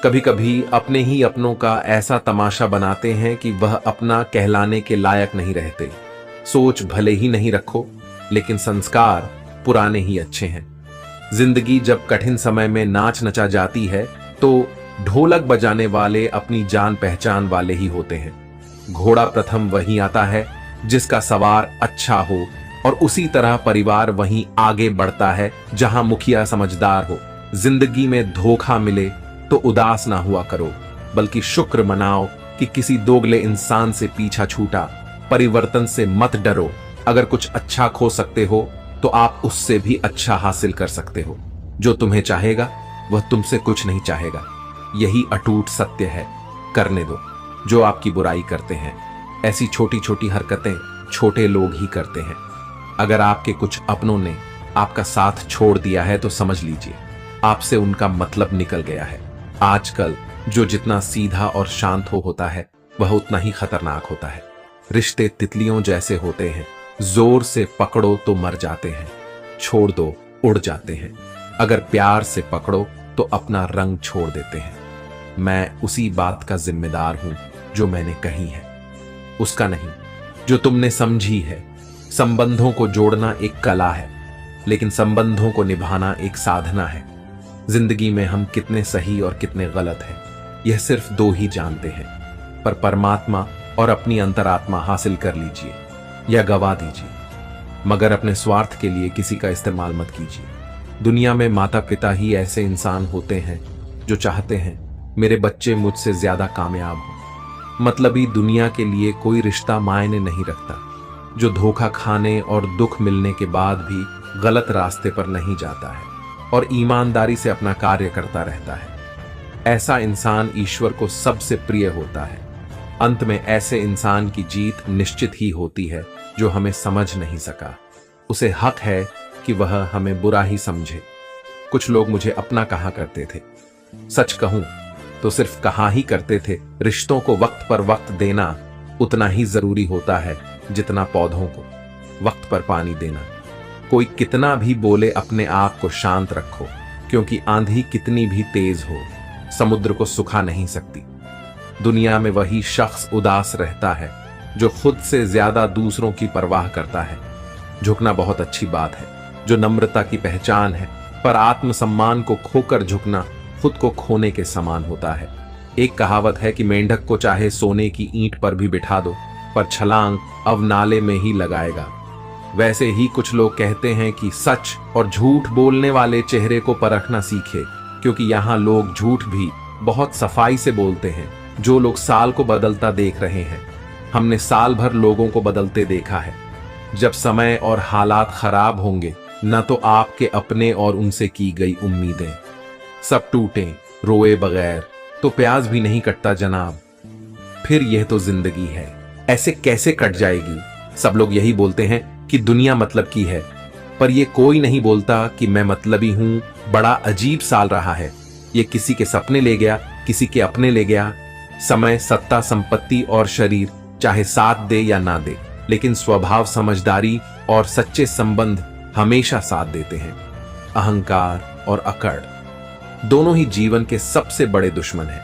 कभी कभी अपने ही अपनों का ऐसा तमाशा बनाते हैं कि वह अपना कहलाने के लायक नहीं रहते। सोच भले ही नहीं रखो, लेकिन संस्कार पुराने ही अच्छे हैं। जिंदगी जब कठिन समय में नाच नचा जाती है तो ढोलक बजाने वाले अपनी जान पहचान वाले ही होते हैं। घोड़ा प्रथम वही आता है जिसका सवार अच्छा हो, और उसी तरह परिवार वहीं आगे बढ़ता है जहां मुखिया समझदार हो। जिंदगी में धोखा मिले तो उदास ना हुआ करो, बल्कि शुक्र मनाओ कि किसी दोगले इंसान से पीछा छूटा। परिवर्तन से मत डरो। अगर कुछ अच्छा खो सकते हो तो आप उससे भी अच्छा हासिल कर सकते हो। जो तुम्हें चाहेगा वह तुमसे कुछ नहीं चाहेगा, यही अटूट सत्य है। करने दो जो आपकी बुराई करते हैं। ऐसी छोटी छोटी हरकतें छोटे लोग ही करते हैं। अगर आपके कुछ अपनों ने आपका साथ छोड़ दिया है तो समझ लीजिए आपसे उनका मतलब निकल गया है। आजकल जो जितना सीधा और शांत होता है वह उतना ही खतरनाक होता है। रिश्ते तितलियों जैसे होते हैं, जोर से पकड़ो तो मर जाते हैं, छोड़ दो उड़ जाते हैं। अगर प्यार से पकड़ो तो अपना रंग छोड़ देते हैं। मैं उसी बात का जिम्मेदार हूं जो मैंने कही है, उसका नहीं जो तुमने समझी है। संबंधों को जोड़ना एक कला है, लेकिन संबंधों को निभाना एक साधना है। जिंदगी में हम कितने सही और कितने गलत हैं यह सिर्फ दो ही जानते हैं। पर परमात्मा और अपनी अंतरात्मा हासिल कर लीजिए या गवा दीजिए, मगर अपने स्वार्थ के लिए किसी का इस्तेमाल मत कीजिए। दुनिया में माता पिता ही ऐसे इंसान होते हैं जो चाहते हैं मेरे बच्चे मुझसे ज्यादा कामयाब हों। मतलबी दुनिया के लिए कोई रिश्ता मायने नहीं रखता। जो धोखा खाने और दुख मिलने के बाद भी गलत रास्ते पर नहीं जाता है और ईमानदारी से अपना कार्य करता रहता है, ऐसा इंसान ईश्वर को सबसे प्रिय होता है। अंत में ऐसे इंसान की जीत निश्चित ही होती है जो हमें समझ नहीं सका। उसे हक है कि वह हमें बुरा ही समझे। कुछ लोग मुझे अपना कहा करते थे। सच कहूं तो सिर्फ कहा ही करते थे। रिश्तों को वक्त पर वक्त देना उतना ही जरूरी होता है जितना पौधों को वक्त पर पानी देना। कोई कितना भी बोले अपने आप को शांत रखो, क्योंकि आंधी कितनी भी तेज हो समुद्र को सुखा नहीं सकती। दुनिया में वही शख्स उदास रहता है जो खुद से ज्यादा दूसरों की परवाह करता है। झुकना बहुत अच्छी बात है, जो नम्रता की पहचान है, पर आत्मसम्मान को खोकर झुकना खुद को खोने के समान होता है। एक कहावत है कि मेंढक को चाहे सोने की ईंट पर भी बिठा दो, पर छलांग अब नाले में ही लगाएगा। वैसे ही कुछ लोग कहते हैं कि सच और झूठ बोलने वाले चेहरे को परखना सीखे, क्योंकि यहाँ लोग झूठ भी बहुत सफाई से बोलते हैं। जो लोग साल को बदलता देख रहे हैं, हमने साल भर लोगों को बदलते देखा है। जब समय और हालात खराब होंगे, न तो आपके अपने और उनसे की गई उम्मीदें सब टूटे रोए बगैर तो प्याज भी नहीं कटता जनाब। फिर यह तो जिंदगी है, ऐसे कैसे कट जाएगी। सब लोग यही बोलते हैं कि दुनिया मतलब की है, पर यह कोई नहीं बोलता कि मैं मतलबी हूं। बड़ा अजीब साल रहा है। ये किसी के सपने ले गया, किसी के अपने ले गया। समय, सत्ता, संपत्ति और शरीर चाहे साथ दे या ना दे, लेकिन स्वभाव, समझदारी और सच्चे संबंध हमेशा साथ देते हैं। अहंकार और अकड़ दोनों ही जीवन के सबसे बड़े दुश्मन हैं,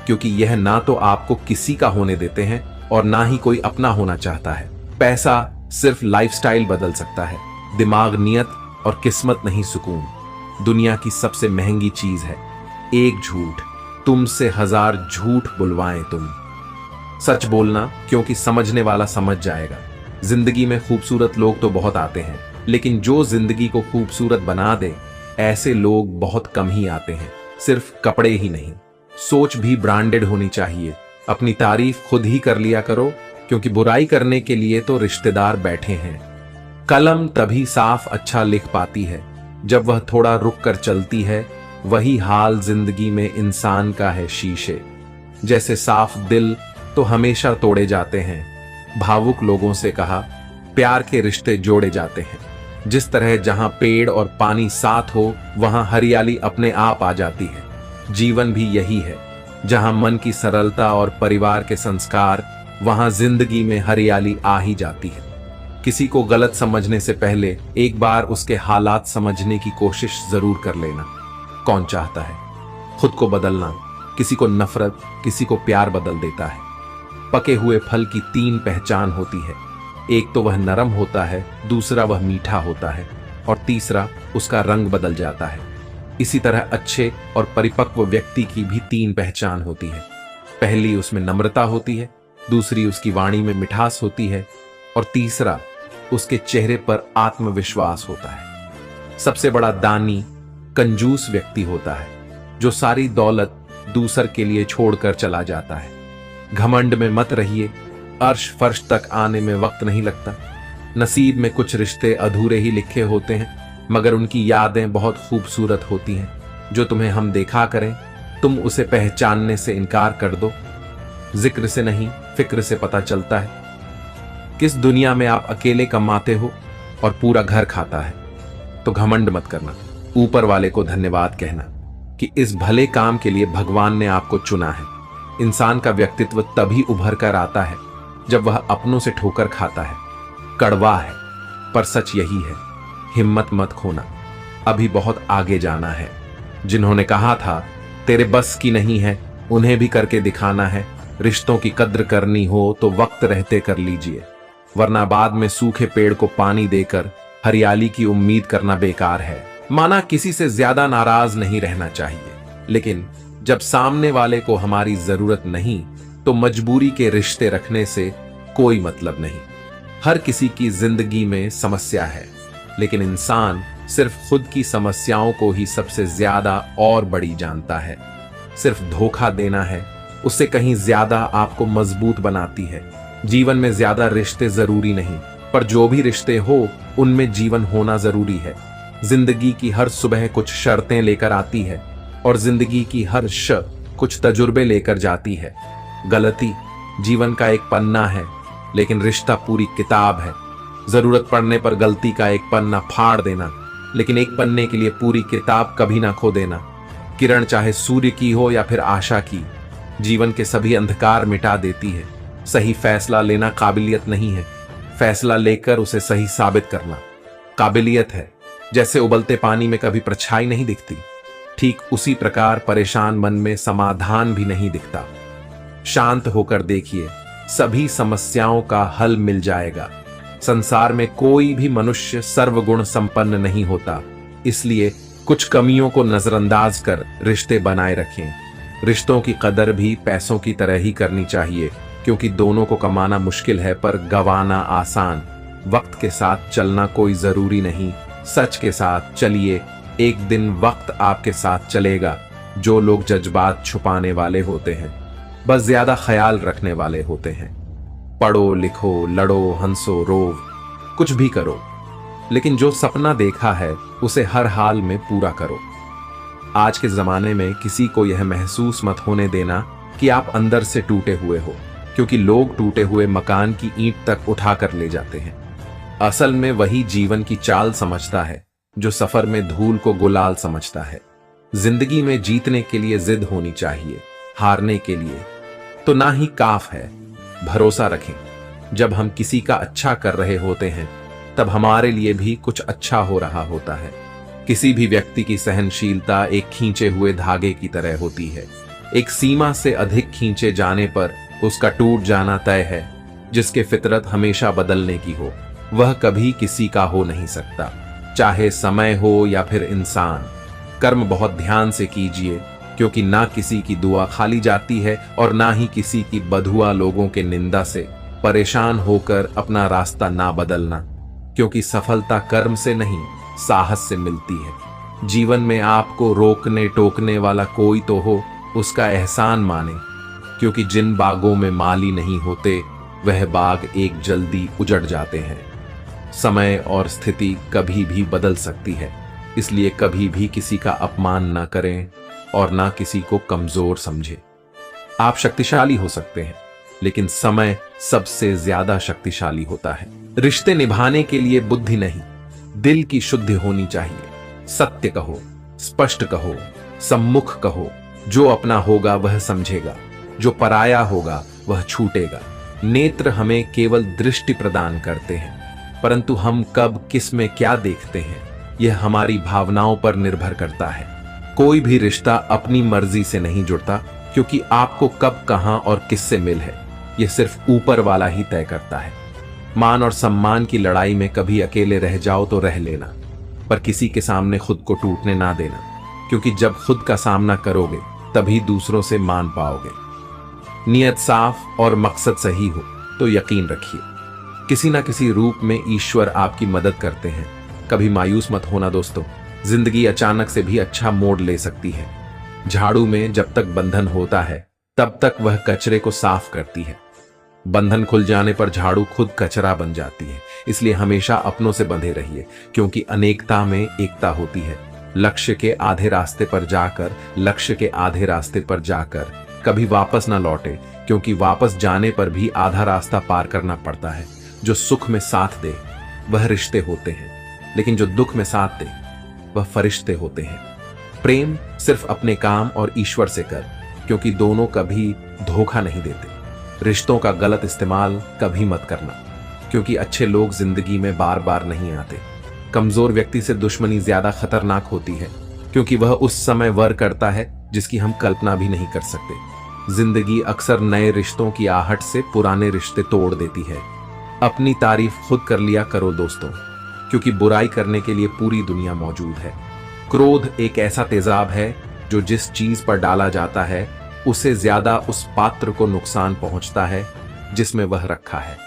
क्योंकि यह ना तो आपको किसी का होने देते हैं और ना ही कोई अपना होना चाहता है। पैसा सिर्फ लाइफस्टाइल बदल सकता है, दिमाग नियत और किस्मत नहीं सुकून। दुनिया की सबसे महंगी चीज है एक झूठ, तुमसे 1000 झूठ बुलवाएं तुम। सच बोलना, क्योंकि समझने वाला समझ जाएगा। जिंदगी में खूबसूरत लोग तो बहुत आते हैं, लेकिन जो जिंदगी को खूबसूरत बना दे ऐसे लोग बहुत कम ही आते हैं। सिर्फ कपड़े ही नहीं, सोच भी ब्रांडेड होनी चाहिए। अपनी तारीफ खुद ही कर लिया करो, क्योंकि बुराई करने के लिए तो रिश्तेदार बैठे हैं। कलम तभी साफ अच्छा लिख पाती है जब वह थोड़ा रुक कर चलती है। वही हाल जिंदगी में इंसान का है शीशे जैसे। साफ दिल तो हमेशा तोड़े जाते हैं। भावुक लोगों से कहा, प्यार के रिश्ते जोड़े जाते हैं। जिस तरह जहां पेड़ और पानी साथ हो वहां हरियाली अपने आप आ जाती है। जीवन भी यही है, जहां मन की सरलता और परिवार के संस्कार, वहां जिंदगी में हरियाली आ ही जाती है। किसी को गलत समझने से पहले एक बार उसके हालात समझने की कोशिश जरूर कर लेना। कौन चाहता है खुद को बदलना, किसी को नफरत, किसी को प्यार बदल देता है। पके हुए फल की 3 पहचान होती है। एक तो वह नरम होता है, दूसरा वह मीठा होता है और तीसरा उसका रंग बदल जाता है। इसी तरह अच्छे और परिपक्व व्यक्ति की भी 3 पहचान होती है। पहली उसमें नम्रता होती है, दूसरी उसकी वाणी में मिठास होती है और तीसरा उसके चेहरे पर आत्मविश्वास होता है। सबसे बड़ा दानी कंजूस व्यक्ति होता है, जो सारी दौलत दूसर के लिए छोड़कर चला जाता है। घमंड में मत रहिए, अर्श फर्श तक आने में वक्त नहीं लगता। नसीब में कुछ रिश्ते अधूरे ही लिखे होते हैं, मगर उनकी यादें बहुत खूबसूरत होती हैं। जो तुम्हें हम देखा करें, तुम उसे पहचानने से इनकार कर दो। जिक्र से नहीं, फिक्र से पता चलता है। किस दुनिया में आप अकेले कमाते हो और पूरा घर खाता है, तो घमंड मत करना, ऊपर वाले को धन्यवाद कहना कि इस भले काम के लिए भगवान ने आपको चुना है। इंसान का व्यक्तित्व तभी उभर कर आता है जब वह अपनों से ठोकर खाता है। कड़वा है, पर सच यही है। हिम्मत मत खोना, अभी बहुत आगे जाना है। जिन्होंने कहा था तेरे बस की नहीं है, उन्हें भी करके दिखाना है। रिश्तों की कद्र करनी हो तो वक्त रहते कर लीजिए, वरना बाद में सूखे पेड़ को पानी देकर हरियाली की उम्मीद करना बेकार है। माना किसी से ज्यादा नाराज नहीं रहना चाहिए, लेकिन जब सामने वाले को हमारी जरूरत नहीं तो मजबूरी के रिश्ते रखने से कोई मतलब नहीं। हर किसी की जिंदगी में समस्या है, लेकिन इंसान सिर्फ खुद की समस्याओं को ही सबसे ज्यादा और बड़ी जानता है। सिर्फ धोखा देना है, उससे कहीं ज्यादा आपको मजबूत बनाती है। जीवन में ज्यादा रिश्ते जरूरी नहीं, पर जो भी रिश्ते हो उनमें जीवन होना जरूरी है। जिंदगी की हर सुबह कुछ शर्तें लेकर आती है और जिंदगी की हर कुछ तजुर्बे लेकर जाती है। गलती जीवन का एक पन्ना है, लेकिन रिश्ता पूरी किताब है। जरूरत पड़ने पर गलती का एक पन्ना फाड़ देना, लेकिन एक पन्ने के लिए पूरी किताब कभी ना खो देना। किरण चाहे सूर्य की हो या फिर आशा की, जीवन के सभी अंधकार मिटा देती है। सही फैसला लेना काबिलियत नहीं है, फैसला लेकर उसे सही साबित करना काबिलियत है। जैसे उबलते पानी में कभी परछाई नहीं दिखती, ठीक उसी प्रकार परेशान मन में समाधान भी नहीं दिखता। शांत होकर देखिए, सभी समस्याओं का हल मिल जाएगा। संसार में कोई भी मनुष्य सर्वगुण संपन्न नहीं होता, इसलिए कुछ कमियों को नजरअंदाज कर रिश्ते बनाए रखें। रिश्तों की कदर भी पैसों की तरह ही करनी चाहिए, क्योंकि दोनों को कमाना मुश्किल है पर गंवाना आसान। वक्त के साथ चलना कोई जरूरी नहीं, सच के साथ चलिए, एक दिन वक्त आपके साथ चलेगा। जो लोग जज्बात छुपाने वाले होते हैं, बस ज्यादा ख्याल रखने वाले होते हैं। पढ़ो लिखो, लड़ो हंसो रोव, कुछ भी करो, लेकिन जो सपना देखा है उसे हर हाल में पूरा करो। आज के जमाने में किसी को यह महसूस मत होने देना कि आप अंदर से टूटे हुए हो, क्योंकि लोग टूटे हुए मकान की ईंट तक उठा कर ले जाते हैं। असल में वही जीवन की चाल समझता है जो सफर में धूल को गुलाल समझता है। जिंदगी में जीतने के लिए जिद होनी चाहिए, हारने के लिए तो ना ही काफ है। भरोसा रखें, जब हम किसी का अच्छा कर रहे होते हैं तब हमारे लिए भी कुछ अच्छा हो रहा होता है। किसी भी व्यक्ति की सहनशीलता एक खींचे हुए धागे की तरह होती है। एक सीमा से अधिक खींचे जाने पर उसका टूट जाना तय है। जिसके फितरत हमेशा बदलने की हो, वह कभी किसी का हो नहीं सकता, चाहे समय हो या फिर इंसान। कर्म बहुत ध्यान से कीजिए, क्योंकि ना किसी की दुआ खाली जाती है और ना ही किसी की बधुआ लोगों के निंदा से परेशान होकर अपना रास्ता ना बदलना, क्योंकि सफलता कर्म से नहीं साहस से मिलती है। जीवन में आपको रोकने टोकने वाला कोई तो हो, उसका एहसान माने, क्योंकि जिन बागों में माली नहीं होते वह बाग एक जल्दी उजड़ जाते हैं। समय और स्थिति कभी भी बदल सकती है, इसलिए कभी भी किसी का अपमान ना करें और ना किसी को कमजोर समझें। आप शक्तिशाली हो सकते हैं, लेकिन समय सबसे ज्यादा शक्तिशाली होता है। रिश्ते निभाने के लिए बुद्धि नहीं, दिल की शुद्धि होनी चाहिए। सत्य कहो, स्पष्ट कहो, सम्मुख कहो। जो अपना होगा वह समझेगा, जो पराया होगा वह छूटेगा। नेत्र हमें केवल दृष्टि प्रदान करते हैं, परंतु हम कब किस में क्या देखते हैं यह हमारी भावनाओं पर निर्भर करता है। कोई भी रिश्ता अपनी मर्जी से नहीं जुड़ता, क्योंकि आपको कब, कहां और किससे मिल है यह सिर्फ ऊपर वाला ही तय करता है। मान और सम्मान की लड़ाई में कभी अकेले रह जाओ तो रह लेना, पर किसी के सामने खुद को टूटने ना देना, क्योंकि जब खुद का सामना करोगे तभी दूसरों से मान पाओगे। नियत साफ और मकसद सही हो तो यकीन रखिए किसी ना किसी रूप में ईश्वर आपकी मदद करते हैं। कभी मायूस मत होना दोस्तों, जिंदगी अचानक से भी अच्छा मोड़ ले सकती है। झाड़ू में जब तक बंधन होता है तब तक वह कचरे को साफ करती है। बंधन खुल जाने पर झाड़ू खुद कचरा बन जाती है। इसलिए हमेशा अपनों से बंधे रहिए, क्योंकि अनेकता में एकता होती है। लक्ष्य के आधे रास्ते पर जाकर कभी वापस ना लौटे, क्योंकि वापस जाने पर भी आधा रास्ता पार करना पड़ता है। जो सुख में साथ दे वह रिश्ते होते हैं, लेकिन जो दुख में साथ दे वह फरिश्ते होते हैं। प्रेम सिर्फ अपने काम और ईश्वर से कर, क्योंकि दोनों कभी धोखा नहीं देते। रिश्तों का गलत इस्तेमाल कभी मत करना, क्योंकि अच्छे लोग जिंदगी में बार बार नहीं आते। कमजोर व्यक्ति से दुश्मनी ज्यादा खतरनाक होती है, क्योंकि वह उस समय वर करता है जिसकी हम कल्पना भी नहीं कर सकते। जिंदगी अक्सर नए रिश्तों की आहट से पुराने रिश्ते तोड़ देती है। अपनी तारीफ खुद कर लिया करो दोस्तों, क्योंकि बुराई करने के लिए पूरी दुनिया मौजूद है। क्रोध एक ऐसा तेजाब है जो जिस चीज पर डाला जाता है उसे ज्यादा उस पात्र को नुकसान पहुंचता है जिसमें वह रखा है।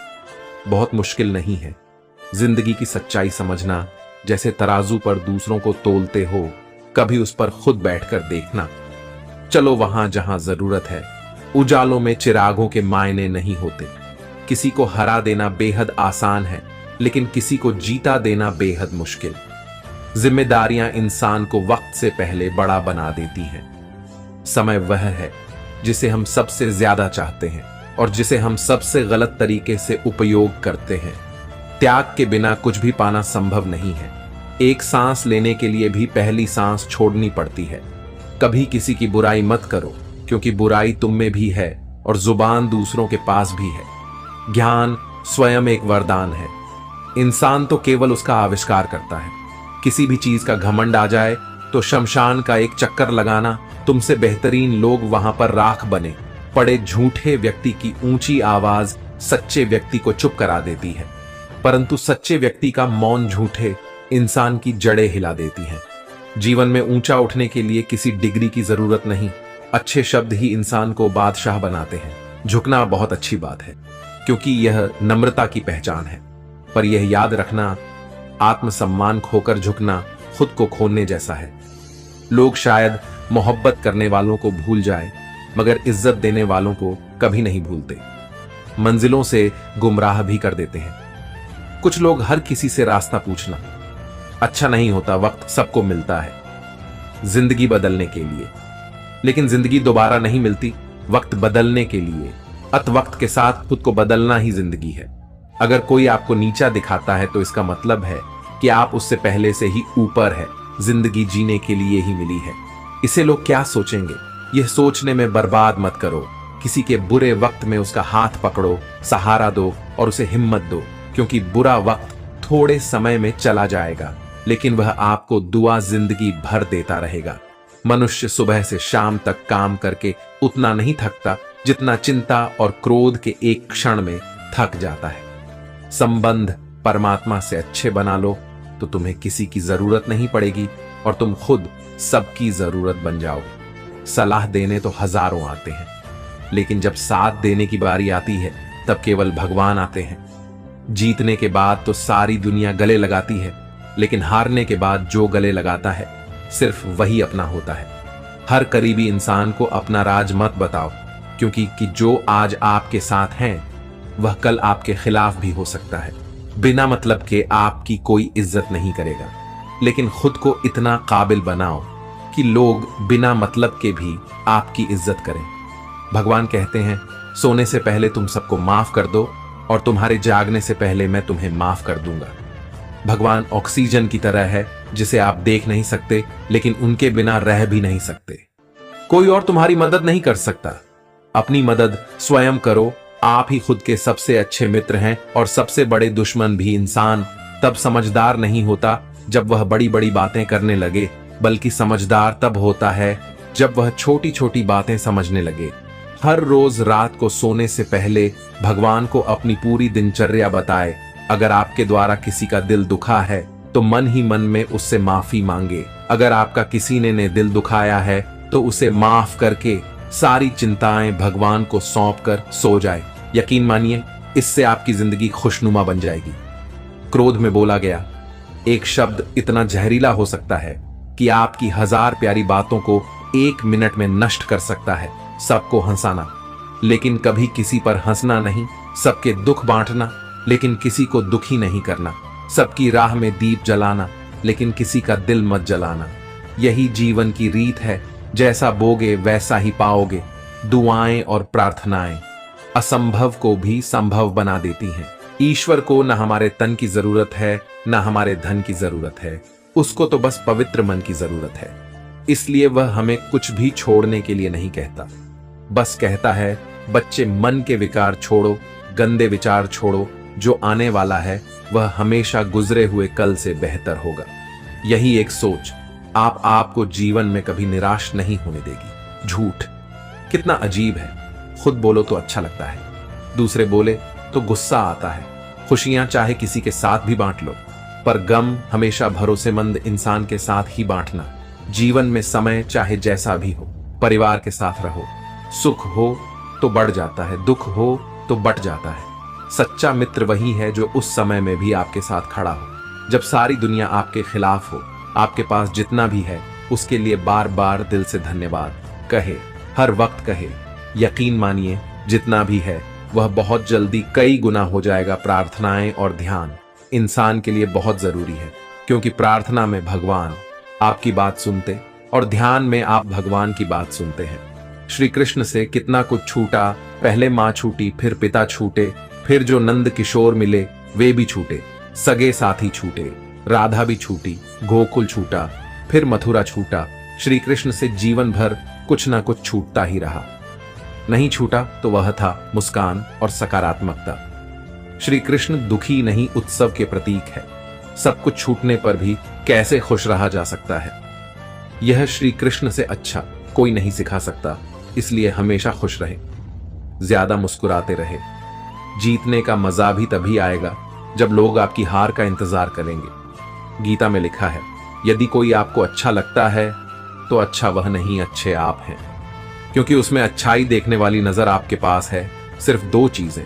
बहुत मुश्किल नहीं है जिंदगी की सच्चाई समझना। जैसे तराजू पर दूसरों को तोलते हो, कभी उस पर खुद बैठकर देखना। चलो वहां जहां जरूरत है। उजालों में चिरागों के मायने नहीं होते। किसी को हरा देना बेहद आसान है, लेकिन किसी को जीता देना बेहद मुश्किल। जिम्मेदारियां इंसान को वक्त से पहले बड़ा बना देती हैं। समय वह है जिसे हम सबसे ज्यादा चाहते हैं और जिसे हम सबसे गलत तरीके से उपयोग करते हैं। त्याग के बिना कुछ भी पाना संभव नहीं है। एक सांस लेने के लिए भी पहली सांस छोड़नी पड़ती है। कभी किसी की बुराई मत करो, क्योंकि बुराई तुम में भी है और जुबान दूसरों के पास भी है। ज्ञान स्वयं एक वरदान है। इंसान तो केवल उसका आविष्कार करता है। किसी भी चीज का घमंड आ जाए तो शमशान का एक चक्कर लगाना, तुमसे बेहतरीन लोग वहां पर राख बने पड़े झूठे व्यक्ति की ऊंची आवाज सच्चे व्यक्ति को चुप करा देती है, परंतु सच्चे व्यक्ति का मौन झूठे इंसान की जड़ें हिला देती हैं। जीवन में ऊंचा उठने के लिए किसी डिग्री की जरूरत नहीं। अच्छे शब्द ही इंसान को बादशाह बनाते हैं। झुकना बहुत अच्छी बात है, क्योंकि यह नम्रता की पहचान है, पर यह याद रखना आत्मसम्मान खोकर झुकना खुद को खोने जैसा है। लोग शायद मोहब्बत करने वालों को भूल जाए, मगर इज्जत देने वालों को कभी नहीं भूलते। मंजिलों से गुमराह भी कर देते हैं। कुछ लोग हर किसी से रास्ता पूछना अच्छा नहीं होता। वक्त सबको मिलता है जिंदगी बदलने के लिए, लेकिन जिंदगी दोबारा नहीं मिलती वक्त बदलने के लिए। वक्त के साथ खुद को बदलना ही जिंदगी है। अगर कोई आपको नीचा दिखाता है तो इसका मतलब है कि आप उससे पहले से ही ऊपर है। जिंदगी जीने के लिए ही मिली है। इसे लोग क्या सोचेंगे, यह सोचने में बर्बाद मत करो। किसी के बुरे वक्त में उसका हाथ पकड़ो, सहारा दो और उसे हिम्मत दो, क्योंकि बुरा वक्त थोड़े समय में चला जाएगा, लेकिन वह आपको दुआ जिंदगी भर देता रहेगा। मनुष्य सुबह से शाम तक काम करके उतना नहीं थकता जितना चिंता और क्रोध के एक क्षण में थक जाता है। संबंध परमात्मा से अच्छे बना लो तो तुम्हें किसी की जरूरत नहीं पड़ेगी और तुम खुद सबकी जरूरत बन जाओगे। सलाह देने तो हजारों आते हैं, लेकिन जब साथ देने की बारी आती है तब केवल भगवान आते हैं। जीतने के बाद तो सारी दुनिया गले लगाती है, लेकिन हारने के बाद जो गले लगाता है सिर्फ वही अपना होता है। हर करीबी इंसान को अपना राज मत बताओ, क्योंकि जो आज आपके साथ हैं वह कल आपके खिलाफ भी हो सकता है। बिना मतलब के आपकी कोई इज्जत नहीं करेगा, लेकिन खुद को इतना काबिल बनाओ कि लोग बिना मतलब के भी आपकी इज्जत करें। भगवान कहते हैं, सोने से पहले तुम सबको माफ कर दो और तुम्हारे जागने से पहले मैं तुम्हें माफ कर दूंगा। भगवान ऑक्सीजन की तरह है जिसे आप देख नहीं सकते, लेकिन उनके बिना रह भी नहीं सकते। कोई और तुम्हारी मदद नहीं कर सकता। अपनी मदद स्वयं करो। आप ही खुद के सबसे अच्छे मित्र हैं और सबसे बड़े दुश्मन भी। इंसान तब समझदार नहीं होता जब वह बड़ी बड़ी बातें करने लगे, बल्कि समझदार तब होता है जब वह छोटी छोटी बातें समझने लगे। हर रोज रात को सोने से पहले भगवान को अपनी पूरी दिनचर्या बताए। अगर आपके द्वारा किसी का दिल दुखा है तो मन ही मन में उससे माफी मांगे। अगर आपका किसी ने दिल दुखाया है तो उसे माफ करके सारी चिंताएं भगवान को सौंप कर सो जाए। यकीन मानिए, इससे आपकी जिंदगी खुशनुमा बन जाएगी। क्रोध में बोला गया एक शब्द इतना जहरीला हो सकता है कि आपकी 1000 प्यारी बातों को 1 मिनट में नष्ट कर सकता है। सबको हंसाना लेकिन कभी किसी पर हंसना नहीं, सबके दुख बांटना लेकिन किसी को दुखी नहीं करना, सबकी राह में दीप जलाना लेकिन किसी का दिल मत जलाना। यही जीवन की रीत है, जैसा बोगे वैसा ही पाओगे। दुआएं और प्रार्थनाएं असंभव को भी संभव बना देती हैं। ईश्वर को न हमारे तन की जरूरत है न हमारे धन की जरूरत है, उसको तो बस पवित्र मन की जरूरत है। इसलिए वह हमें कुछ भी छोड़ने के लिए नहीं कहता, बस कहता है बच्चे मन के विकार छोड़ो, गंदे विचार छोड़ो, जो आने वाला है वह हमेशा गुजरे हुए कल से बेहतर होगा। यही एक सोच आपको जीवन में कभी निराश नहीं होने देगी। झूठ कितना अजीब है, खुद बोलो तो अच्छा लगता है, दूसरे बोले तो गुस्सा आता है। खुशियां चाहे किसी के साथ भी बांट लो, पर गम हमेशा भरोसेमंद इंसान के साथ ही बांटना। जीवन में समय चाहे जैसा भी हो, परिवार के साथ रहो। सुख हो तो बढ़ जाता है, दुख हो तो बट जाता है। सच्चा मित्र वही है जो उस समय में भी आपके साथ खड़ा हो। जब सारी दुनिया आपके खिलाफ हो, आपके पास जितना भी है उसके लिए बार बार दिल से धन्यवाद कहे, हर वक्त कहे। यकीन मानिए, जितना भी है वह बहुत जल्दी कई गुना हो जाएगा। प्रार्थनाएं और ध्यान इंसान के लिए बहुत जरूरी है, क्योंकि प्रार्थना में भगवान आपकी बात सुनते और ध्यान में आप भगवान की बात सुनते हैं। श्री कृष्ण से कितना कुछ छूटा, पहले मां छूटी, फिर पिता छूटे, फिर जो नंद किशोर मिले वे भी छूटे, सगे साथी छूटे, राधा भी छूटी, गोकुल छूटा, फिर मथुरा छूटा। श्री कृष्ण से जीवन भर कुछ ना कुछ छूटता ही रहा। नहीं छूटा तो वह था मुस्कान और सकारात्मकता। श्री कृष्ण दुखी नहीं, उत्सव के प्रतीक है। सब कुछ छूटने पर भी कैसे खुश रहा जा सकता है, यह श्री कृष्ण से अच्छा कोई नहीं सिखा सकता। इसलिए हमेशा खुश रहे, ज्यादा मुस्कुराते रहे। जीतने का मजा भी तभी आएगा जब लोग आपकी हार का इंतजार करेंगे। गीता में लिखा है, यदि कोई आपको अच्छा लगता है तो अच्छा वह नहीं, अच्छे आप हैं। क्योंकि उसमें अच्छाई देखने वाली नजर आपके पास है। सिर्फ 2 चीजें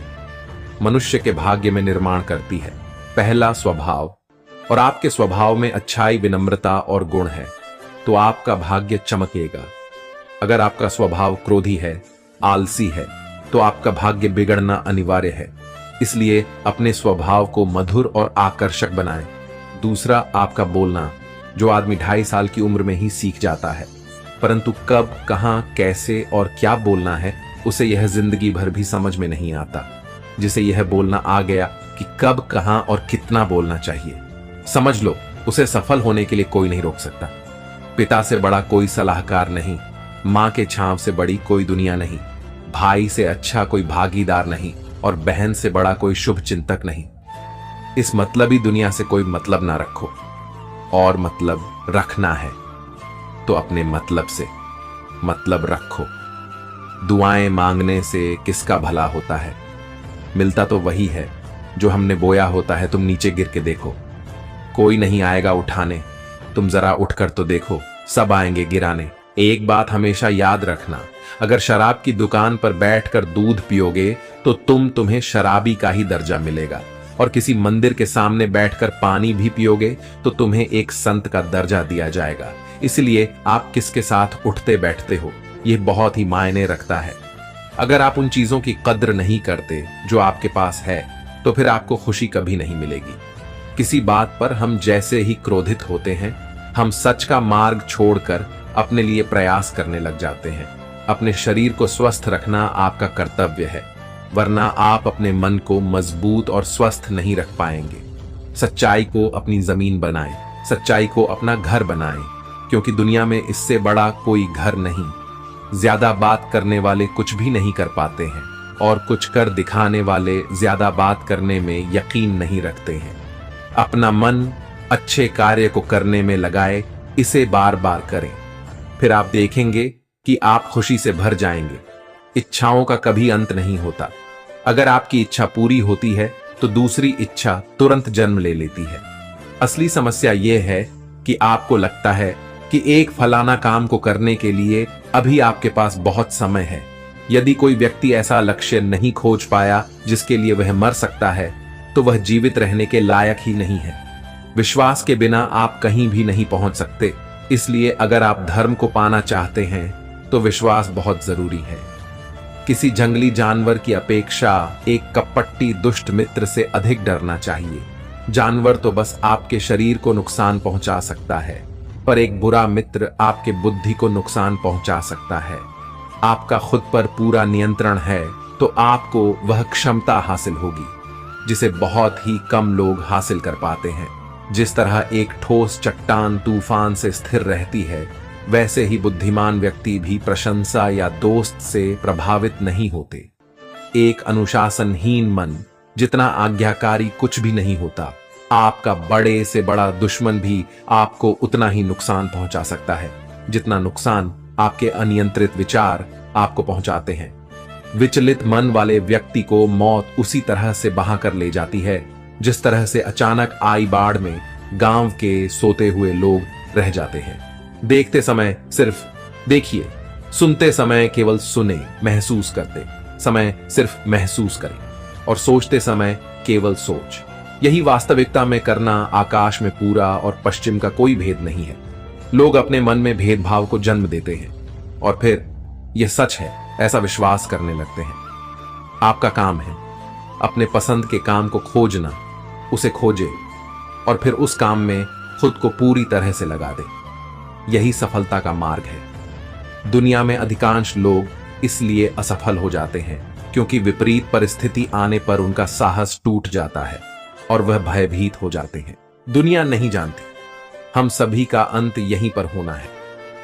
मनुष्य के भाग्य में निर्माण करती है। पहला स्वभाव, और आपके स्वभाव में अच्छाई, विनम्रता और गुण है तो आपका भाग्य चमकेगा। अगर आपका स्वभाव क्रोधी है, आलसी है, तो आपका भाग्य बिगड़ना अनिवार्य है। इसलिए अपने स्वभाव को मधुर और आकर्षक बनाएं। दूसरा, आपका बोलना, जो आदमी 2.5 साल की उम्र में ही सीख जाता है, परंतु कब, कहां, कैसे और क्या बोलना है उसे यह जिंदगी भर भी समझ में नहीं आता। जिसे यह बोलना आ गया कि कब, कहां और कितना बोलना चाहिए, समझ लो उसे सफल होने के लिए कोई नहीं रोक सकता। पिता से बड़ा कोई सलाहकार नहीं, मां के छांव से बड़ी कोई दुनिया नहीं, भाई से अच्छा कोई भागीदार नहीं और बहन से बड़ा कोई शुभ चिंतक नहीं। इस मतलबी दुनिया से कोई मतलब ना रखो, और मतलब रखना है तो अपने मतलब से मतलब रखो। दुआएं मांगने से किसका भला होता है, मिलता तो वही है जो हमने बोया होता है। तुम नीचे गिर के देखो, कोई नहीं आएगा उठाने, तुम जरा उठकर तो देखो, सब आएंगे गिराने। एक बात हमेशा याद रखना, अगर शराब की दुकान पर बैठकर दूध पियोगे तो तुम्हें शराबी का ही दर्जा मिलेगा, और किसी मंदिर के सामने बैठकर पानी भी पियोगे तो तुम्हें एक संत का दर्जा दिया जाएगा। इसलिए आप किसके साथ उठते बैठते हो यह बहुत ही मायने रखता है। अगर आप उन चीजों की कद्र नहीं करते जो आपके पास है तो फिर आपको खुशी कभी नहीं मिलेगी। किसी बात पर हम जैसे ही क्रोधित होते हैं, हम सच का मार्ग छोड़कर अपने लिए प्रयास करने लग जाते हैं। अपने शरीर को स्वस्थ रखना आपका कर्तव्य है, वरना आप अपने मन को मजबूत और स्वस्थ नहीं रख पाएंगे। सच्चाई को अपनी जमीन बनाएं, सच्चाई को अपना घर बनाएं, क्योंकि दुनिया में इससे बड़ा कोई घर नहीं। ज्यादा बात करने वाले कुछ भी नहीं कर पाते हैं, और कुछ कर दिखाने वाले ज्यादा बात करने में यकीन नहीं रखते हैं। अपना मन अच्छे कार्य को करने में लगाए, इसे बार बार करें, फिर आप देखेंगे कि आप खुशी से भर जाएंगे। इच्छाओं का कभी अंत नहीं होता। अगर आपकी इच्छा पूरी होती है तो दूसरी इच्छा तुरंत जन्म ले लेती है। असली समस्या यह है कि आपको लगता है कि एक फलाना काम को करने के लिए अभी आपके पास बहुत समय है। यदि कोई व्यक्ति ऐसा लक्ष्य नहीं खोज पाया जिसके लिए वह मर सकता है, तो वह जीवित रहने के लायक ही नहीं है। विश्वास के बिना आप कहीं भी नहीं पहुंच सकते। इसलिए अगर आप धर्म को पाना चाहते हैं तो विश्वास बहुत जरूरी है। किसी जंगली जानवर की अपेक्षा एक कपटी दुष्ट मित्र से अधिक डरना चाहिए। जानवर तो बस आपके शरीर को नुकसान पहुंचा सकता है, पर एक बुरा मित्र आपके बुद्धि को नुकसान पहुंचा सकता है। आपका खुद पर पूरा नियंत्रण है तो आपको वह क्षमता हासिल होगी जिसे बहुत ही कम लोग हासिल कर पाते हैं। जिस तरह एक ठोस चट्टान तूफान से स्थिर रहती है, वैसे ही बुद्धिमान व्यक्ति भी प्रशंसा या दोस्त से प्रभावित नहीं होते। एक अनुशासनहीन मन जितना आज्ञाकारी कुछ भी नहीं होता। आपका बड़े से बड़ा दुश्मन भी आपको उतना ही नुकसान पहुंचा सकता है जितना नुकसान आपके अनियंत्रित विचार आपको पहुंचाते हैं। विचलित मन वाले व्यक्ति को मौत उसी तरह से बहा कर ले जाती है जिस तरह से अचानक आई बाढ़ में गांव के सोते हुए लोग रह जाते हैं। देखते समय सिर्फ देखिए, सुनते समय केवल सुने, महसूस करते समय सिर्फ महसूस करें और सोचते समय केवल सोच। यही वास्तविकता में करना। आकाश में पूरा और पश्चिम का कोई भेद नहीं है। लोग अपने मन में भेदभाव को जन्म देते हैं और फिर यह सच है ऐसा विश्वास करने लगते हैं। आपका काम है अपने पसंद के काम को खोजना, उसे खोजे और फिर उस काम में खुद को पूरी तरह से लगा दे। यही सफलता का मार्ग है। दुनिया में अधिकांश लोग इसलिए असफल हो जाते हैं क्योंकि विपरीत परिस्थिति आने पर उनका साहस टूट जाता है और वह भयभीत हो जाते हैं। दुनिया नहीं जानती हम सभी का अंत यहीं पर होना है,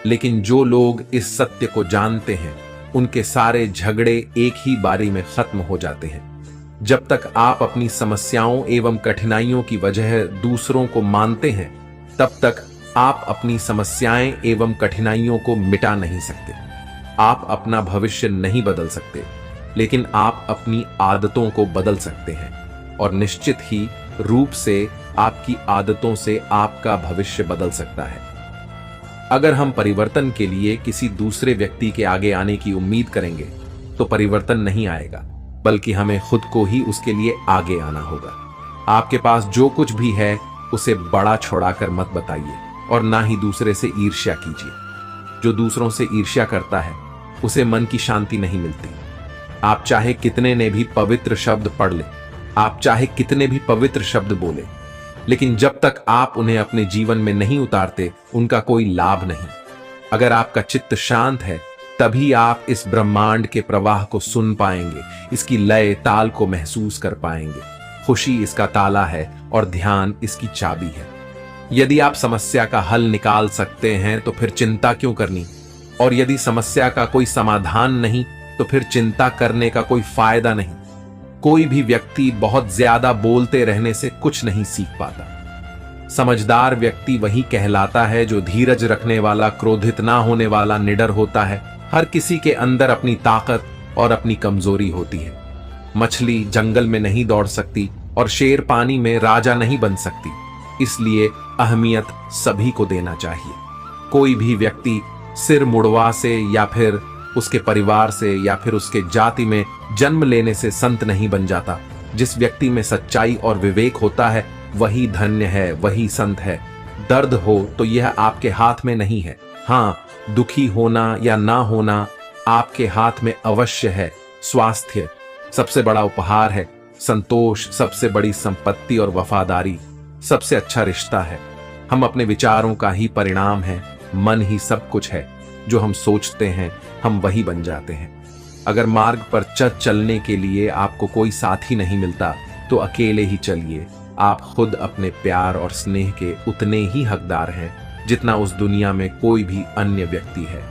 लेकिन जो लोग इस सत्य को जानते हैं उनके सारे झगड़े एक ही बारी में खत्म हो जाते हैं। जब तक आप अपनी समस्याओं एवं कठिनाइयों की वजह दूसरों को मानते हैं, तब तक आप अपनी समस्याएं एवं कठिनाइयों को मिटा नहीं सकते। आप अपना भविष्य नहीं बदल सकते, लेकिन आप अपनी आदतों को बदल सकते हैं और निश्चित ही रूप से आपकी आदतों से आपका भविष्य बदल सकता है। अगर हम परिवर्तन के लिए किसी दूसरे व्यक्ति के आगे आने की उम्मीद करेंगे तो परिवर्तन नहीं आएगा, बल्कि हमें खुद को ही उसके लिए आगे आना होगा। आपके पास जो कुछ भी है उसे बड़ा छोड़ाकर मत बताइए और ना ही दूसरे से ईर्ष्या कीजिए। जो दूसरों से ईर्ष्या करता है उसे मन की शांति नहीं मिलती। आप चाहे कितने ने भी पवित्र शब्द पढ़ ले, आप चाहे कितने भी पवित्र शब्द बोले, लेकिन जब तक आप उन्हें अपने जीवन में नहीं उतारते उनका कोई लाभ नहीं। अगर आपका चित्त शांत है तभी आप इस ब्रह्मांड के प्रवाह को सुन पाएंगे, इसकी लय ताल को महसूस कर पाएंगे। खुशी इसका ताला है और ध्यान इसकी चाबी है। यदि आप समस्या का हल निकाल सकते हैं तो फिर चिंता क्यों करनी, और यदि समस्या का कोई समाधान नहीं तो फिर चिंता करने का कोई फायदा नहीं। कोई भी व्यक्ति बहुत ज्यादा बोलते रहने से कुछ नहीं सीख पाता। समझदार व्यक्ति वही कहलाता है जो धीरज रखने वाला, क्रोधित ना होने वाला, निडर होता है। हर किसी के अंदर अपनी ताकत और अपनी कमजोरी होती है। मछली जंगल में नहीं दौड़ सकती और शेर पानी में राजा नहीं बन सकती, इसलिए अहमियत सभी को देना चाहिए। कोई भी व्यक्ति सिर मुड़वा से या फिर उसके परिवार से या फिर उसके जाति में जन्म लेने से संत नहीं बन जाता। जिस व्यक्ति में सच्चाई और विवेक होता है वही धन्य है, वही संत है। दर्द हो तो यह आपके हाथ में नहीं है। हाँ, दुखी होना या ना होना आपके हाथ में अवश्य है। स्वास्थ्य सबसे बड़ा उपहार है। संतोष सबसे बड़ी संपत्ति और वफादारी सबसे अच्छा रिश्ता है। हम अपने विचारों का ही परिणाम है। मन ही सब कुछ है। जो हम सोचते हैं हम वही बन जाते हैं। अगर मार्ग पर चलने के लिए आपको कोई साथी नहीं मिलता तो अकेले ही चलिए। आप खुद अपने प्यार और स्नेह के उतने ही हकदार हैं जितना उस दुनिया में कोई भी अन्य व्यक्ति है।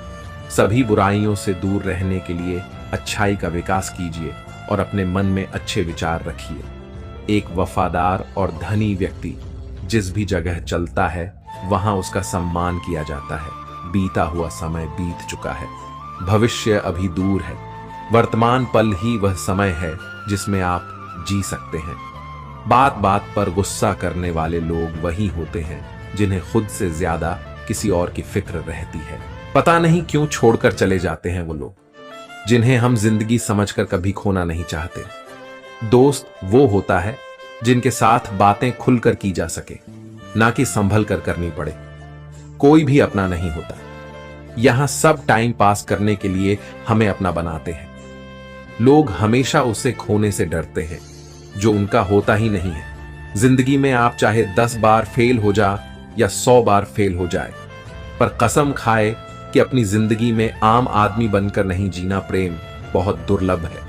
सभी बुराइयों से दूर रहने के लिए अच्छाई का विकास कीजिए और अपने मन में अच्छे विचार रखिए। एक वफादार और धनी व्यक्ति जिस भी जगह चलता है वहां उसका सम्मान किया जाता है। बीता हुआ समय बीत चुका है, भविष्य अभी दूर है। वर्तमान पल ही वह समय है जिसमें आप जी सकते हैं। बात बात पर गुस्सा करने वाले लोग वही होते हैं जिन्हें खुद से ज्यादा किसी और की फिक्र रहती है। पता नहीं क्यों छोड़कर चले जाते हैं वो लोग जिन्हें हम जिंदगी समझकर कभी खोना नहीं चाहते। दोस्त वो होता है जिनके साथ बातें खुलकर की जा सके, ना कि संभल कर करनी पड़े। कोई भी अपना नहीं होता। यहां सब टाइम पास करने के लिए हमें अपना बनाते हैं। लोग हमेशा उसे खोने से डरते हैं जो उनका होता ही नहीं है। जिंदगी में आप चाहे 10 बार फेल हो जा या 100 बार फेल हो जाए, पर कसम खाए कि अपनी जिंदगी में आम आदमी बनकर नहीं जीना प्रेम बहुत दुर्लभ है।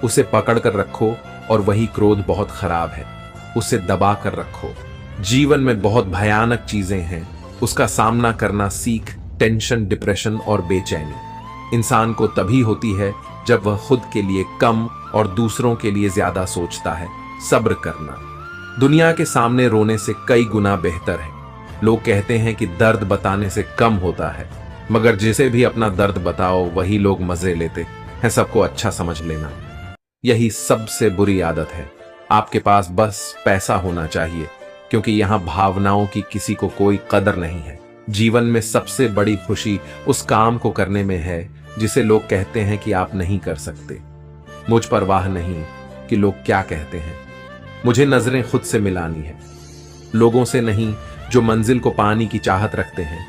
उसे पकड़ कर रखो और वही क्रोध बहुत खराब है, उसे दबा कर रखो। जीवन में बहुत भयानक चीजें हैं, उसका सामना करना सीख। टेंशन, डिप्रेशन और बेचैनी इंसान को तभी होती है जब वह खुद के लिए कम और दूसरों के लिए ज्यादा सोचता है। सब्र करना दुनिया के सामने रोने से कई गुना बेहतर है। लोग कहते हैं कि दर्द बताने से कम होता है, मगर जिसे भी अपना दर्द बताओ वही लोग मजे लेते हैं सबको अच्छा समझ लेना। यही सबसे बुरी आदत है। आपके पास बस पैसा होना चाहिए, क्योंकि यहां भावनाओं की किसी को कोई कदर नहीं है। जीवन में सबसे बड़ी खुशी उस काम को करने में है जिसे लोग कहते हैं कि आप नहीं कर सकते। मुझ परवाह नहीं कि लोग क्या कहते हैं। मुझे नजरें खुद से मिलानी है, लोगों से नहीं जो मंजिल को पाने की चाहत रखते हैं।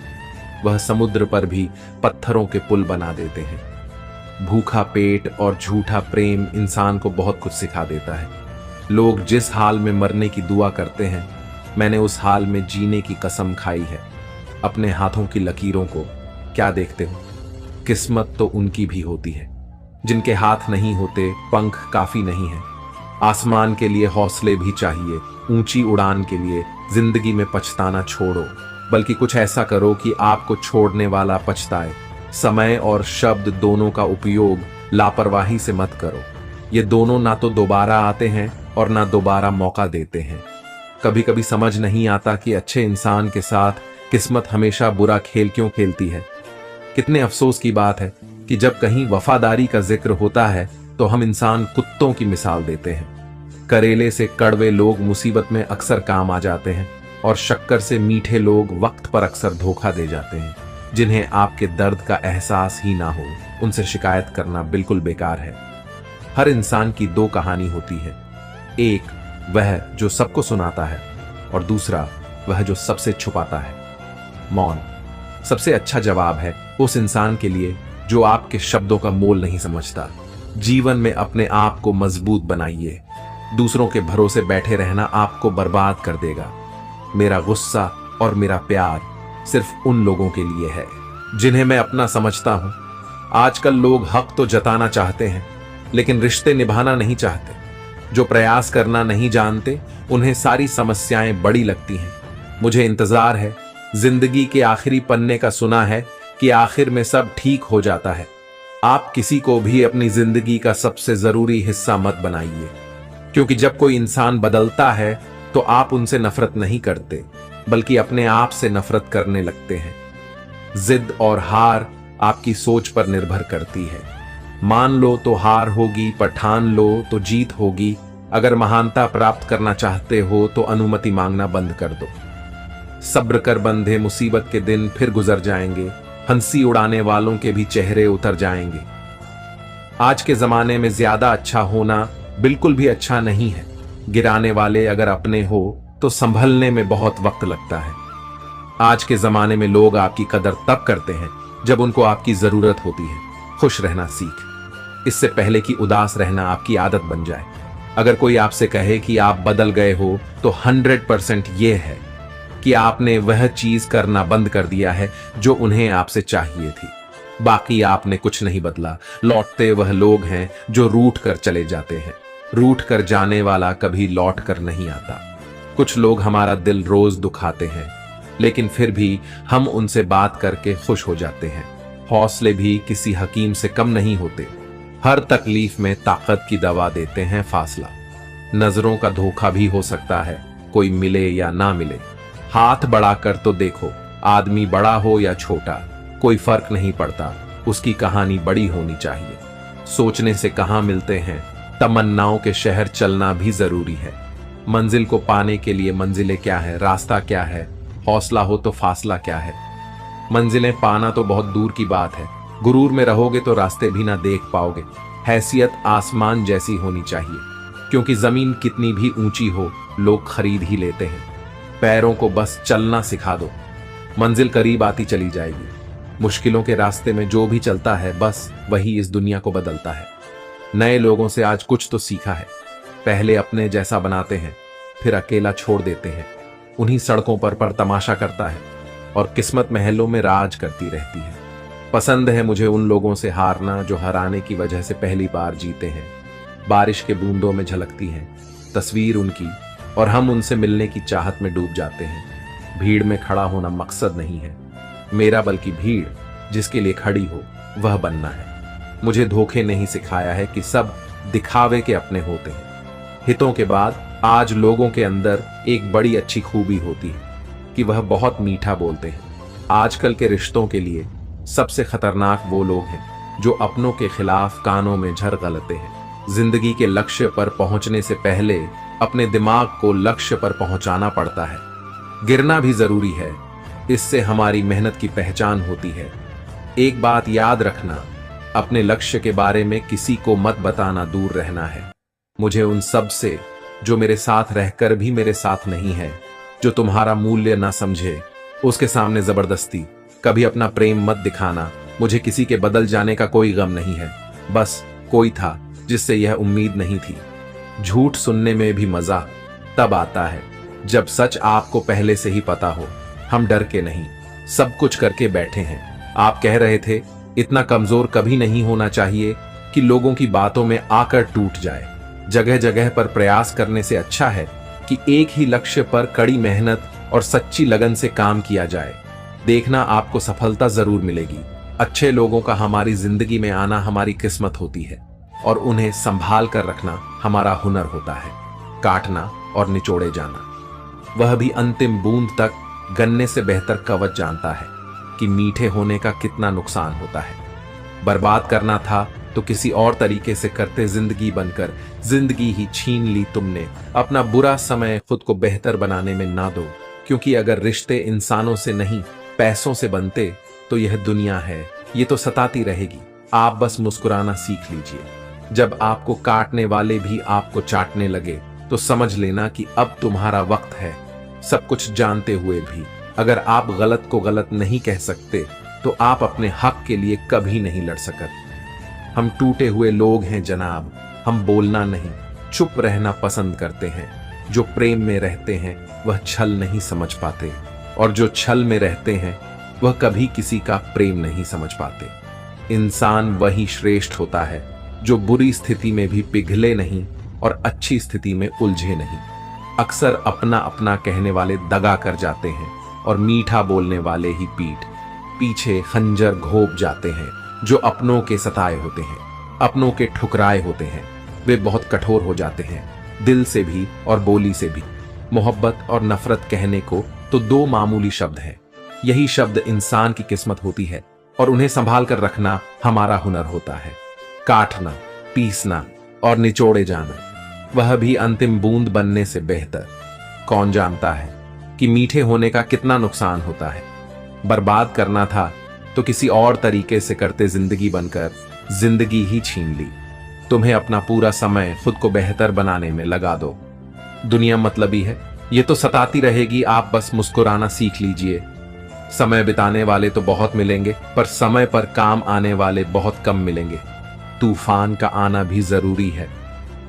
वह समुद्र पर भी पत्थरों के पुल बना देते हैं। भूखा पेट और झूठा प्रेम इंसान को बहुत कुछ सिखा देता है। लोग जिस हाल में मरने की दुआ करते हैं, मैंने उस हाल में जीने की कसम खाई है। अपने हाथों की लकीरों को क्या देखते हो? किस्मत तो उनकी भी होती है। जिनके हाथ नहीं होते, पंख काफी नहीं है। आसमान के लिए हौसले भी चाहिए। ऊंची उड़ान के लिए जिंदगी में पछताना छोड़ो, बल्कि कुछ ऐसा करो कि आपको छोड़ने वाला पछताए। समय और शब्द दोनों का उपयोग लापरवाही से मत करो। ये दोनों ना तो दोबारा आते हैं और ना दोबारा मौका देते हैं। कभी कभी समझ नहीं आता कि अच्छे इंसान के साथ किस्मत हमेशा बुरा खेल क्यों खेलती है। कितने अफसोस की बात है कि जब कहीं वफादारी का जिक्र होता है तो हम इंसान कुत्तों की मिसाल देते हैं। करेले से कड़वे लोग मुसीबत में अक्सर काम आ जाते हैं और शक्कर से मीठे लोग वक्त पर अक्सर धोखा दे जाते हैं। जिन्हें आपके दर्द का एहसास ही ना हो, उनसे शिकायत करना बिल्कुल बेकार है। हर इंसान की दो कहानी होती है, एक वह जो सबको सुनाता है और दूसरा वह जो सबसे छुपाता है। मौन सबसे अच्छा जवाब है उस इंसान के लिए जो आपके शब्दों का मोल नहीं समझता। जीवन में अपने आप को मजबूत बनाइए। दूसरों के भरोसे बैठे रहना आपको बर्बाद कर देगा। मेरा गुस्सा और मेरा प्यार सिर्फ उन लोगों के लिए है जिन्हें मैं अपना समझता हूं। आजकल लोग हक तो जताना चाहते हैं, लेकिन रिश्ते निभाना नहीं चाहते। जो प्रयास करना नहीं जानते, उन्हें सारी समस्याएं बड़ी लगती हैं। मुझे इंतजार है। जिंदगी के आखिरी पन्ने का सुना है कि आखिर में सब ठीक हो जाता है। आप किसी को भी अपनी जिंदगी का सबसे जरूरी हिस्सा मत बनाइए, क्योंकि जब कोई इंसान बदलता है तो आप उनसे नफरत नहीं करते, बल्कि अपने आप से नफरत करने लगते हैं। जिद और हार आपकी सोच पर निर्भर करती है। मान लो तो हार होगी, पर ठान लो तो जीत होगी। अगर महानता प्राप्त करना चाहते हो तो अनुमति मांगना बंद कर दो। सब्र कर बंधे, मुसीबत के दिन फिर गुजर जाएंगे। हंसी उड़ाने वालों के भी चेहरे उतर जाएंगे। आज के जमाने में ज्यादा अच्छा होना बिल्कुल भी अच्छा नहीं है। गिराने वाले अगर अपने हो तो संभलने में बहुत वक्त लगता है। आज के जमाने में लोग आपकी कदर तब करते हैं जब उनको आपकी जरूरत होती है। खुश रहना सीख, इससे पहले कि उदास रहना आपकी आदत बन जाए। अगर कोई आपसे कहे कि आप बदल गए हो तो 100% ये है कि आपने वह चीज करना बंद कर दिया है जो उन्हें आपसे चाहिए थी। बाकी आपने कुछ नहीं बदला। लौटते वह लोग हैं जो रूठ कर चले जाते हैं। रूठ कर जाने वाला कभी लौट कर नहीं आता। कुछ लोग हमारा दिल रोज दुखाते हैं, लेकिन फिर भी हम उनसे बात करके खुश हो जाते हैं। हौसले भी किसी हकीम से कम नहीं होते। हर तकलीफ में ताकत की दवा देते हैं फासला। नजरों का धोखा भी हो सकता है, कोई मिले या ना मिले। हाथ बढ़ाकर तो देखो, आदमी बड़ा हो या छोटा, कोई फर्क नहीं पड़ता। उसकी कहानी बड़ी होनी चाहिए। सोचने से कहाँ मिलते हैं, तमन्नाओं के शहर चलना भी जरूरी है। मंजिल को पाने के लिए मंजिलें क्या है, रास्ता क्या है, हौसला हो तो फासला क्या है। मंजिलें पाना तो बहुत दूर की बात है, गुरूर में रहोगे तो रास्ते भी ना देख पाओगे। हैसियत आसमान जैसी होनी चाहिए, क्योंकि जमीन कितनी भी ऊंची हो लोग खरीद ही लेते हैं। पैरों को बस चलना सिखा दो, मंजिल करीब आती चली जाएगी। मुश्किलों के रास्ते में जो भी चलता है बस वही इस दुनिया को बदलता है। नए लोगों से आज कुछ तो सीखा है। पहले अपने जैसा बनाते हैं, फिर अकेला छोड़ देते हैं। उन्हीं सड़कों पर तमाशा करता है और किस्मत महलों में राज करती रहती है। पसंद है मुझे उन लोगों से हारना जो हराने की वजह से पहली बार जीते हैं। बारिश के बूंदों में झलकती है तस्वीर उनकी, और हम उनसे मिलने की चाहत में डूब जाते हैं। भीड़ में खड़ा होना मकसद नहीं है मेरा, बल्कि भीड़ जिसके लिए खड़ी हो वह बनना है। मुझे धोखे नहीं सिखाया है कि सब दिखावे के अपने होते हैं। हितों के बाद आज लोगों के अंदर एक बड़ी अच्छी खूबी होती है कि वह बहुत मीठा बोलते हैं। आजकल के रिश्तों के लिए सबसे खतरनाक वो लोग हैं जो अपनों के खिलाफ कानों में झर गलते हैं। जिंदगी के लक्ष्य पर पहुंचने से पहले अपने दिमाग को लक्ष्य पर पहुंचाना पड़ता है। गिरना भी जरूरी है, इससे हमारी मेहनत की पहचान होती है। एक बात याद रखना, अपने लक्ष्य के बारे में किसी को मत बताना, दूर रहना है। मुझे उन सब से जो मेरे साथ रहकर भी मेरे साथ नहीं है, जो तुम्हारा मूल्य ना समझे, उसके सामने जबरदस्ती कभी अपना प्रेम मत दिखाना। मुझे किसी के बदल जाने का कोई गम नहीं है, बस कोई था जिससे यह उम्मीद नहीं थी। झूठ सुनने में भी मजा तब आता है जब सच आपको पहले से ही पता हो। हम डर के नहीं, सब कुछ करके बैठे हैं। आप कह रहे थे इतना कमजोर कभी नहीं होना चाहिए कि लोगों की बातों में आकर टूट जाए। जगह जगह पर प्रयास करने से अच्छा है कि एक ही लक्ष्य पर कड़ी मेहनत और सच्ची लगन से काम किया जाए। देखना आपको सफलता जरूर मिलेगी। अच्छे लोगों का हमारी जिंदगी में आना हमारी किस्मत होती है और उन्हें संभाल कर रखना हमारा हुनर होता है। काटना और निचोड़े जाना, वह भी अंतिम बूंद तक गन्ने से बेहतर कवच जानता है कि मीठे होने का कितना नुकसान होता है। बर्बाद करना था तो किसी और तरीके से करते, जिंदगी बनकर जिंदगी ही छीन ली तुमने। अपना बुरा समय खुद को बेहतर बनाने में ना दो, क्योंकि अगर रिश्ते इंसानों से नहीं पैसों से बनते तो यह दुनिया है ये तो सताती रहेगी। आप बस मुस्कुराना सीख लीजिए। जब आपको काटने वाले भी आपको चाटने लगे तो समझ लेना कि अब तुम्हारा वक्त है। सब कुछ जानते हुए भी अगर आप गलत को गलत नहीं कह सकते तो आप अपने हक के लिए कभी नहीं लड़ सकते। हम टूटे हुए लोग हैं जनाब, हम बोलना नहीं चुप रहना पसंद करते हैं। जो प्रेम में रहते हैं वह छल नहीं समझ पाते, और जो छल में रहते हैं वह कभी किसी का प्रेम नहीं समझ पाते। इंसान वही श्रेष्ठ होता है जो बुरी स्थिति में भी पिघले नहीं और अच्छी स्थिति में उलझे नहीं। अक्सर अपना अपना कहने वाले दगा कर जाते हैं और मीठा बोलने वाले ही पीठ पीछे खंजर घोंप जाते हैं। जो अपनों के सताए होते हैं, अपनों के ठुकराए होते हैं, वे बहुत कठोर हो जाते हैं, दिल से भी और बोली से भी। मोहब्बत और नफरत कहने को तो दो मामूली शब्द हैं। यही शब्द इंसान की किस्मत होती है और उन्हें संभाल कर रखना हमारा हुनर होता है। काटना, पीसना और निचोड़े जाना, वह भी अंतिम बूंद बनने से बेहतर। कौन जानता है कि मीठे होने का कितना नुकसान होता है। बर्बाद करना था तो किसी और तरीके से करते, जिंदगी बनकर जिंदगी ही छीन ली। तुम्हें अपना पूरा समय खुद को बेहतर बनाने में लगा दो। दुनिया मतलबी है, ये तो सताती रहेगी, आप बस मुस्कुराना सीख लीजिए। समय बिताने वाले तो बहुत मिलेंगे, पर समय पर काम आने वाले बहुत कम मिलेंगे। तूफान का आना भी जरूरी है।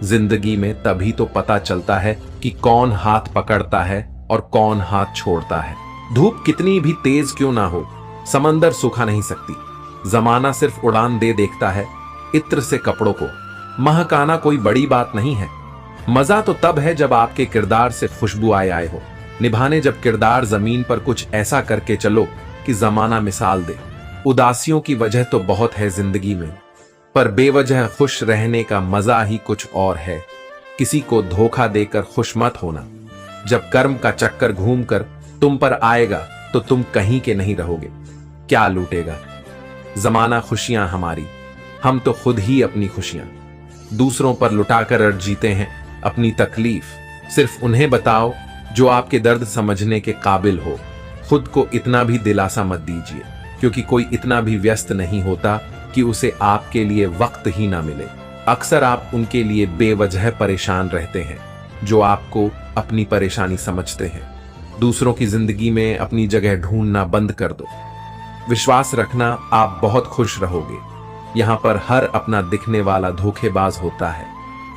जिंदगी में तभी तो पता चलता है कि कौन हाथ पकड़ता है और कौन हाथ छोड़ता है। धूप कितनी भी तेज क्यों ना हो, समंदर सुखा नहीं सकती। जमाना सिर्फ उड़ान दे देखता है इत्र से कपड़ों को। महकाना कोई बड़ी बात नहीं है। मजा तो तब है जब आपके किरदार से खुशबू आए हो। निभाने जब किरदार जमीन पर कुछ ऐसा करके चलो कि जमाना मिसाल दे। उदासियों की वजह तो बहुत है जिंदगी में, पर बेवजह खुश रहने का मजा ही कुछ और है। किसी को धोखा देकर खुश मत होना। जब कर्म का चक्कर घूमकर तुम पर आएगा तो तुम कहीं के नहीं रहोगे। क्या लूटेगा? जमाना खुशियां हमारी, हम तो खुद ही अपनी खुशियां दूसरों पर लुटाकर अर्ज जीते हैं। अपनी तकलीफ सिर्फ उन्हें बताओ जो आपके दर्द समझने के काबिल हो। खुद को इतना भी दिलासा मत दीजिए, क्योंकि कोई इतना भी व्यस्त नहीं होता कि उसे आपके लिए वक्त ही ना मिले। अक्सर आप उनके लिए बेवजह परेशान रहते हैं जो आपको अपनी परेशानी समझते हैं। दूसरों की जिंदगी में अपनी जगह ढूंढना बंद कर दो। विश्वास रखना, आप बहुत खुश रहोगे। यहां पर हर अपना दिखने वाला धोखेबाज होता है।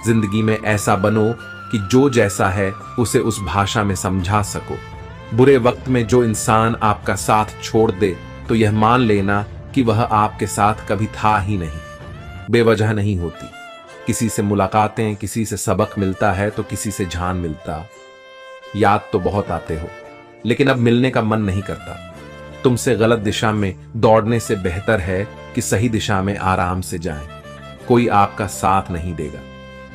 जिंदगी में ऐसा बनो कि जो जैसा है उसे उस भाषा में समझा सको। बुरे वक्त में जो इंसान आपका साथ छोड़ दे तो यह मान लेना कि वह आपके साथ कभी था ही नहीं। बेवजह नहीं होती। किसी से मुलाकातें, किसी से सबक मिलता है तो किसी से जान मिलता। याद तो बहुत आते हो, लेकिन अब मिलने का मन नहीं करता। तुमसे गलत दिशा में दौड़ने से बेहतर है कि सही दिशा में आराम से जाएं। कोई आपका साथ नहीं देगा।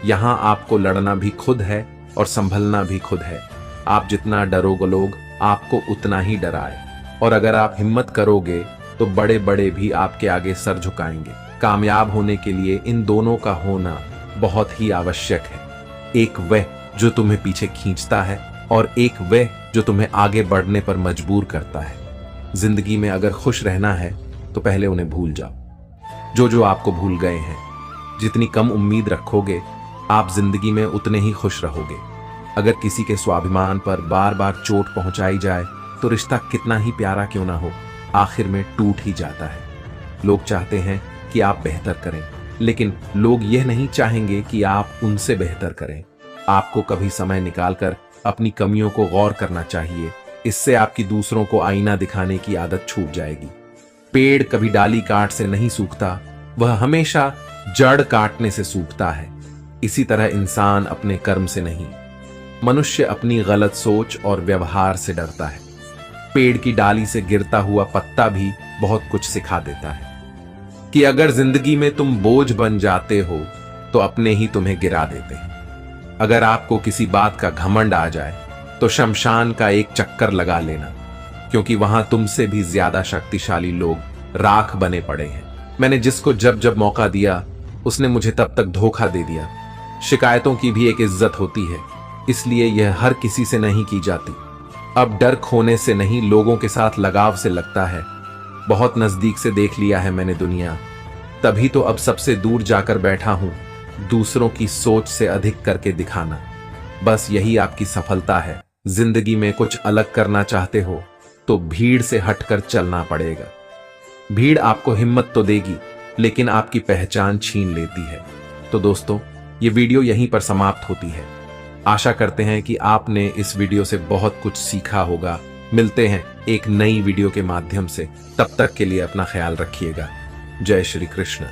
यहां आपको लड़ना भी खुद है और संभलना भी खुद है। आप जितना डरोगे लोग आपको उतना ही डराए, और अगर आप हिम्मत करोगे तो बड़े बड़े भी आपके आगे सर झुकाएंगे। कामयाब होने के लिए इन दोनों का होना बहुत ही आवश्यक है। एक वह जो तुम्हें पीछे खींचता है और एक वह जो तुम्हें आगे बढ़ने पर मजबूर करता है। जिंदगी में अगर खुश रहना है तो पहले उन्हें भूल जाओ जो आपको भूल गए हैं। जितनी कम उम्मीद रखोगे आप जिंदगी में उतने ही खुश रहोगे। अगर किसी के स्वाभिमान पर बार बार चोट पहुंचाई जाए तो रिश्ता कितना ही प्यारा क्यों ना हो, आखिर में टूट ही जाता है। लोग चाहते हैं कि आप बेहतर करें, लेकिन लोग यह नहीं चाहेंगे कि आप उनसे बेहतर करें। आपको कभी समय निकालकर अपनी कमियों को गौर करना चाहिए। इससे आपकी दूसरों को आईना दिखाने की आदत छूट जाएगी। पेड़ कभी डाली काट से नहीं सूखता, वह हमेशा जड़ काटने से सूखता है। इसी तरह इंसान अपने कर्म से नहीं, मनुष्य अपनी गलत सोच और व्यवहार से डरता है। पेड़ की डाली से गिरता हुआ पत्ता भी बहुत कुछ सिखा देता है कि अगर जिंदगी में तुम बोझ बन जाते हो तो अपने ही तुम्हें गिरा देते हैं। अगर आपको किसी बात का घमंड आ जाए तो शमशान का एक चक्कर लगा लेना, क्योंकि वहां तुमसे भी ज्यादा शक्तिशाली लोग राख बने पड़े हैं। मैंने जिसको जब जब मौका दिया उसने मुझे तब तक धोखा दे दिया। शिकायतों की भी एक इज्जत होती है, इसलिए यह हर किसी से नहीं की जाती। अब डर खोने से नहीं, लोगों के साथ लगाव से लगता है। बहुत नजदीक से देख लिया है मैंने दुनिया, तभी तो अब सबसे दूर जाकर बैठा हूं, दूसरों की सोच से अधिक करके दिखाना। बस यही आपकी सफलता है। जिंदगी में कुछ अलग करना चाहते हो तो भीड़ से हटकर चलना पड़ेगा। भीड़ आपको हिम्मत तो देगी, लेकिन आपकी पहचान छीन लेती है। तो दोस्तों, ये वीडियो यहीं पर समाप्त होती है। आशा करते हैं कि आपने इस वीडियो से बहुत कुछ सीखा होगा। मिलते हैं एक नई वीडियो के माध्यम से। तब तक के लिए अपना ख्याल रखिएगा। जय श्री कृष्ण।